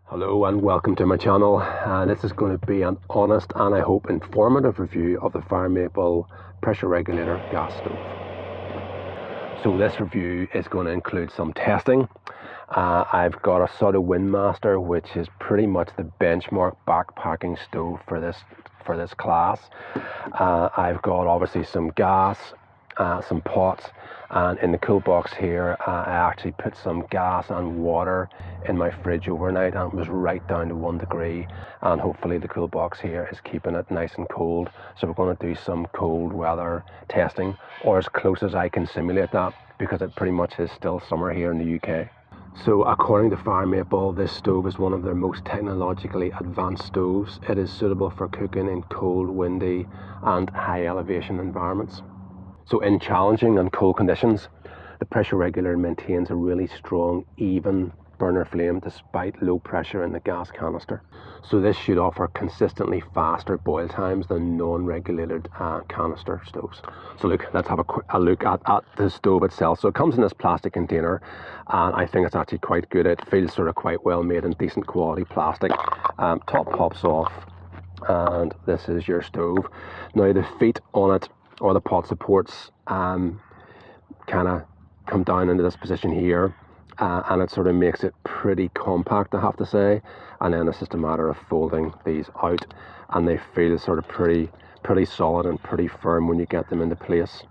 Hello and welcome to my channel. This is going to be an honest and I hope informative review of the FIREMAPLE pressure regulator gas stove. So this review is going to include some testing. I've got a SOTO Windmaster, which is pretty much the benchmark backpacking stove for this class. I've got obviously some gas, some pots, and in the cool box here I actually put some gas and water in my fridge overnight, and it was right down to 1 degree, and hopefully the cool box here is keeping it nice and cold. So we're going to do some cold weather testing, or as close as I can simulate that, because it pretty much is still summer here in the UK. So according to FIREMAPLE, this stove is one of their most technologically advanced stoves. It is suitable for cooking in cold, windy and high elevation environments. So in challenging and cold conditions, the pressure regulator maintains a really strong, even burner flame despite low pressure in the gas canister. So this should offer consistently faster boil times than non-regulated canister stoves. So look, let's have a look at the stove itself. So it comes in this plastic container, and I think it's actually quite good. It feels sort of quite well made and decent quality plastic. Top pops off, and this is your stove. Now the feet on it, or the pot supports, kind of come down into this position here, and it sort of makes it pretty compact, I have to say. And then it's just a matter of folding these out, and they feel sort of pretty solid and pretty firm when you get them into place.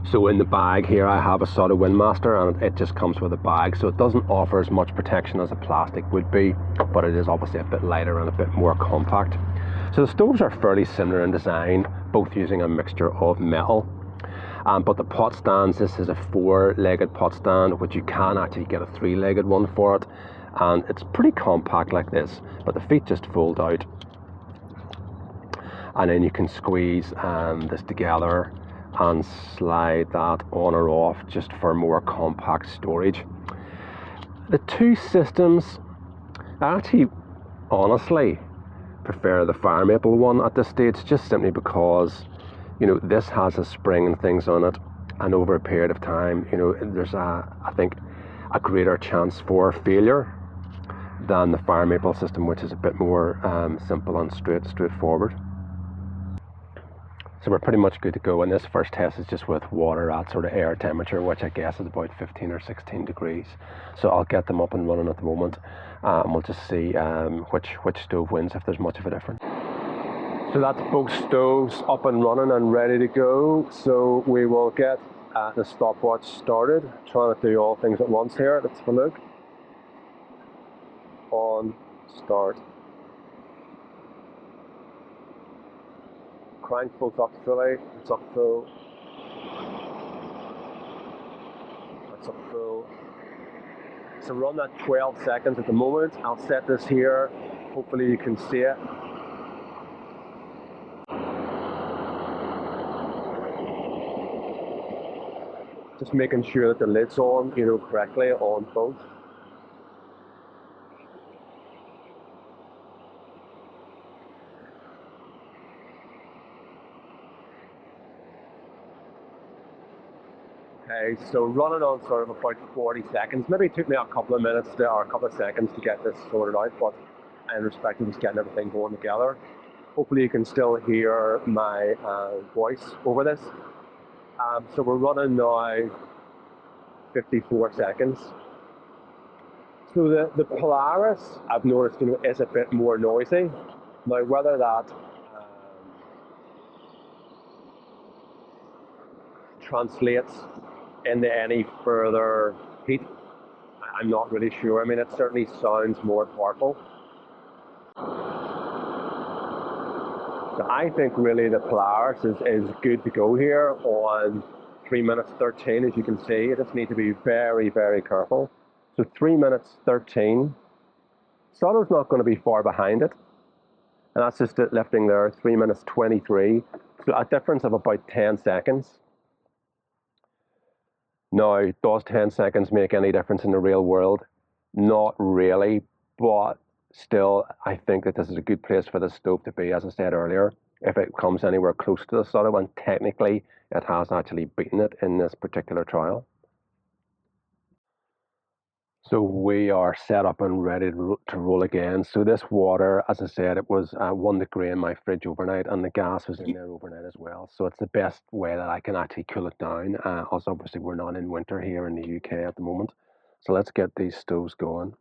So in the bag here I have a SOTO Windmaster, and it just comes with a bag, so it doesn't offer as much protection as a plastic would be, but it is obviously a bit lighter and a bit more compact. So the stoves are fairly similar in design, both using a mixture of metal. But the pot stands, this is a 4-legged pot stand, which you can actually get a 3-legged one for it. And it's pretty compact like this, but the feet just fold out. And then you can squeeze this together and slide that on or off just for more compact storage. The two systems, I actually honestly prefer the FIREMAPLE one at this stage, just simply because, you know, this has a spring and things on it, and over a period of time, you know, there's I think a greater chance for failure than the FIREMAPLE system, which is a bit more simple and straightforward. So we're pretty much good to go, and this first test is just with water at sort of air temperature, which I guess is about 15 or 16 degrees. So I'll get them up and running at the moment, and we'll just see which stove wins, if there's much of a difference. So that's both stoves up and running and ready to go. So we will get the stopwatch started. Trying to do all things at once here. Let's have a look. On, start. Crank both up fully. It's up full. It's up full. So run at 12 seconds at the moment. I'll set this here. Hopefully you can see it. Just making sure that the lid's on, you know, correctly on both. Okay, so running on sort of about 40 seconds. Maybe it took me a couple of minutes or a couple of seconds to get this sorted out, but in respect of just getting everything going together. Hopefully you can still hear my voice over this. So we're running now 54 seconds. So the Polaris, I've noticed, you know, is a bit more noisy. Now whether that translates into any further heat, I'm not really sure. I mean, it certainly sounds more powerful. So I think really the Polaris is good to go here on 3 minutes 13, as you can see. You just need to be very, very careful. So 3 minutes 13. SOTO's not going to be far behind it. And that's just it lifting there, 3 minutes 23. So a difference of about 10 seconds. Now, does 10 seconds make any difference in the real world? Not really, but still, I think that this is a good place for the stove to be, as I said earlier. If it comes anywhere close to the SOTO, and technically it has actually beaten it in this particular trial. So we are set up and ready to roll again. So this water, as I said, it was 1 degree in my fridge overnight, and the gas was in there overnight as well. So it's the best way that I can actually cool it down. Also, obviously, we're not in winter here in the UK at the moment. So let's get these stoves going.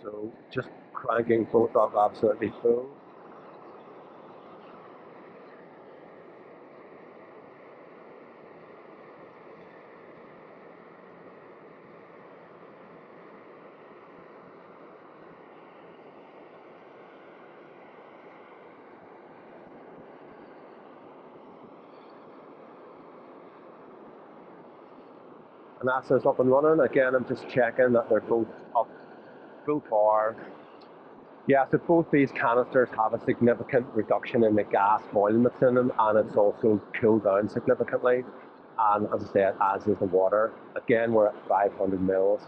So just cranking both up absolutely full. And that's us up and running. Again, I'm just checking that they're both up full power. Yeah, so both these canisters have a significant reduction in the gas volume that's in them, and it's also cooled down significantly. And as I said, as is the water. Again, we're at 500 mils.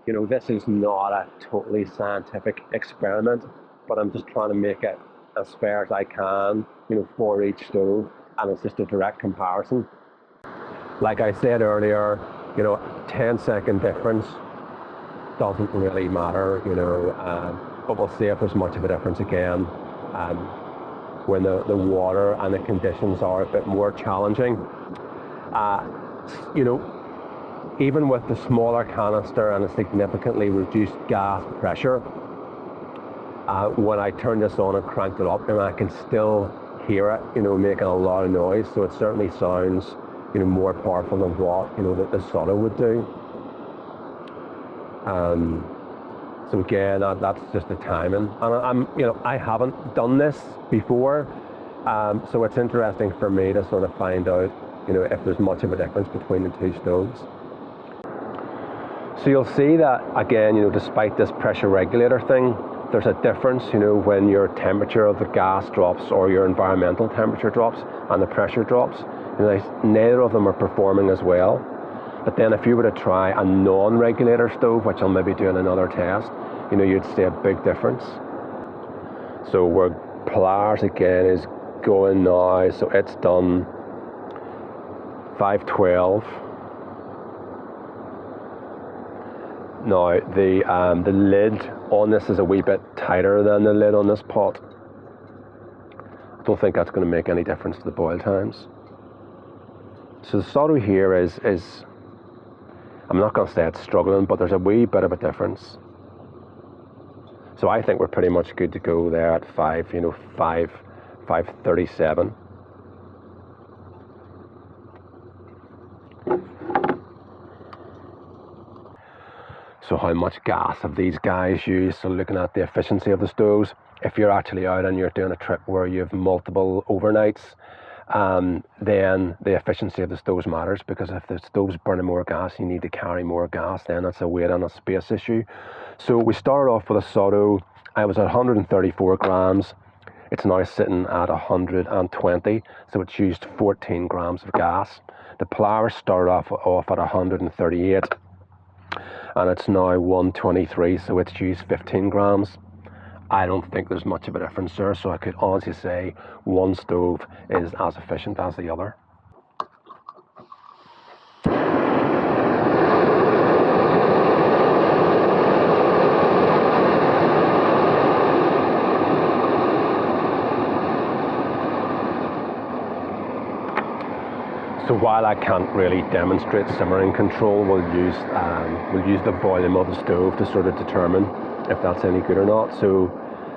You know, this is not a totally scientific experiment, but I'm just trying to make it as fair as I can, you know, for each stove, and it's just a direct comparison. Like I said earlier, you know, 10-second difference doesn't really matter, you know, but we'll see if there's much of a difference again when the water and the conditions are a bit more challenging. You know, even with the smaller canister and a significantly reduced gas pressure, when I turn this on and cranked it up, and I can still hear it, you know, making a lot of noise. So it certainly sounds, you know, more powerful than what, you know, that the SOTO would do. So again, that's just the timing. And you know, I haven't done this before, so it's interesting for me to sort of find out, you know, if there's much of a difference between the two stoves. So you'll see that again, you know, despite this pressure regulator thing, there's a difference, you know, when your temperature of the gas drops or your environmental temperature drops and the pressure drops. You know, neither of them are performing as well. But then if you were to try a non-regulator stove, which I'll maybe do in another test, you know, you'd see a big difference. So where Polaris again is going now, so it's done 512. Now the lid on this is a wee bit tighter than the lid on this pot. I don't think that's going to make any difference to the boil times. So the SOTO here is I'm not going to say it's struggling, but there's a wee bit of a difference. So I think we're pretty much good to go there at 537. So how much gas have these guys used? So looking at the efficiency of the stoves, if you're actually out and you're doing a trip where you have multiple overnights, then the efficiency of the stoves matters, because if the stove's burning more gas, you need to carry more gas, then it's a weight and a space issue. So we started off with a SOTO. I was at 134 grams. It's now sitting at 120, so it's used 14 grams of gas. The Polaris started off at 138, and it's now 123, so it's used 15 grams. I don't think there's much of a difference there, so I could honestly say one stove is as efficient as the other. So while I can't really demonstrate simmering control, we'll use the volume of the stove to sort of determine if that's any good or not. So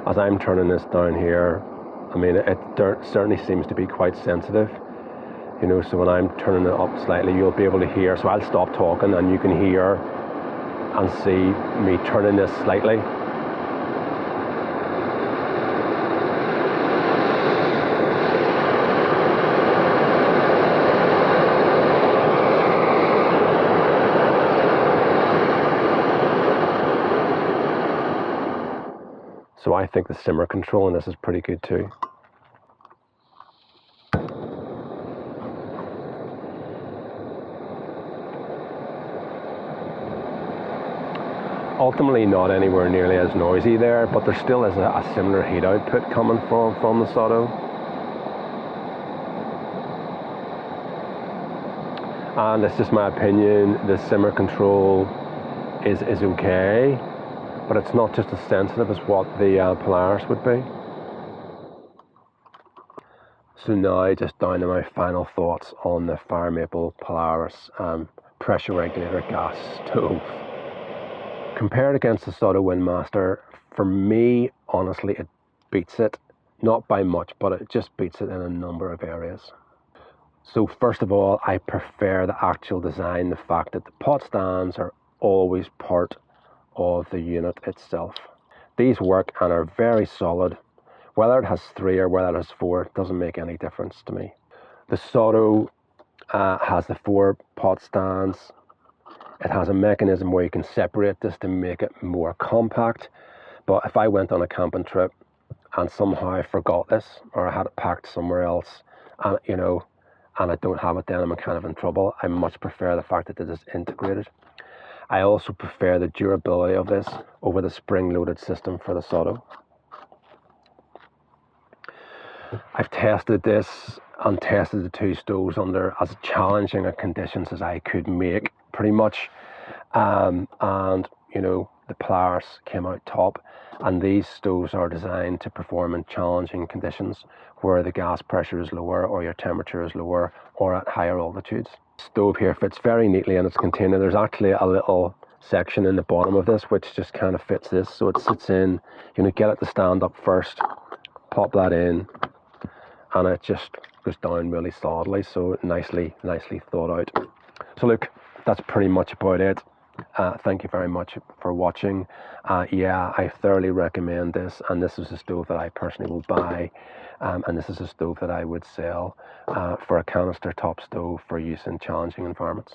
as I'm turning this down here, I mean, it certainly seems to be quite sensitive, you know, so when I'm turning it up slightly, you'll be able to hear. So I'll stop talking and you can hear and see me turning this slightly. So I think the simmer control in this is pretty good too. ultimately not anywhere nearly as noisy there, but there still is a similar heat output coming from the SOTO. And it's just my opinion, the simmer control is okay, but it's not just as sensitive as what the Polaris would be. So now just down to my final thoughts on the FIREMAPLE Polaris pressure regulator gas stove. Compared against the SOTO Windmaster, for me, honestly, it beats it. Not by much, but it just beats it in a number of areas. So first of all, I prefer the actual design, the fact that the pot stands are always part of the unit itself. These work and are very solid. Whether it has 3 or whether it has 4, it doesn't make any difference to me. The SOTO has the 4 pot stands. It has a mechanism where you can separate this to make it more compact. But if I went on a camping trip and somehow I forgot this, or I had it packed somewhere else, and and I don't have it, then I'm kind of in trouble. I much prefer the fact that it is integrated. I also prefer the durability of this over the spring-loaded system for the SOTO. I've tested this and tested the 2 stoves under as challenging a conditions as I could make, pretty much. And the Polaris came out top. And these stoves are designed to perform in challenging conditions where the gas pressure is lower or your temperature is lower or at higher altitudes. The stove here fits very neatly in its container. There's actually a little section in the bottom of this which just kind of fits this. So it sits in, get it to stand up first, pop that in, and it just goes down really solidly, so nicely thought out. So look, that's pretty much about it. Thank you very much for watching. Yeah, I thoroughly recommend this, and this is a stove that I personally will buy, and this is a stove that I would sell for a canister top stove for use in challenging environments.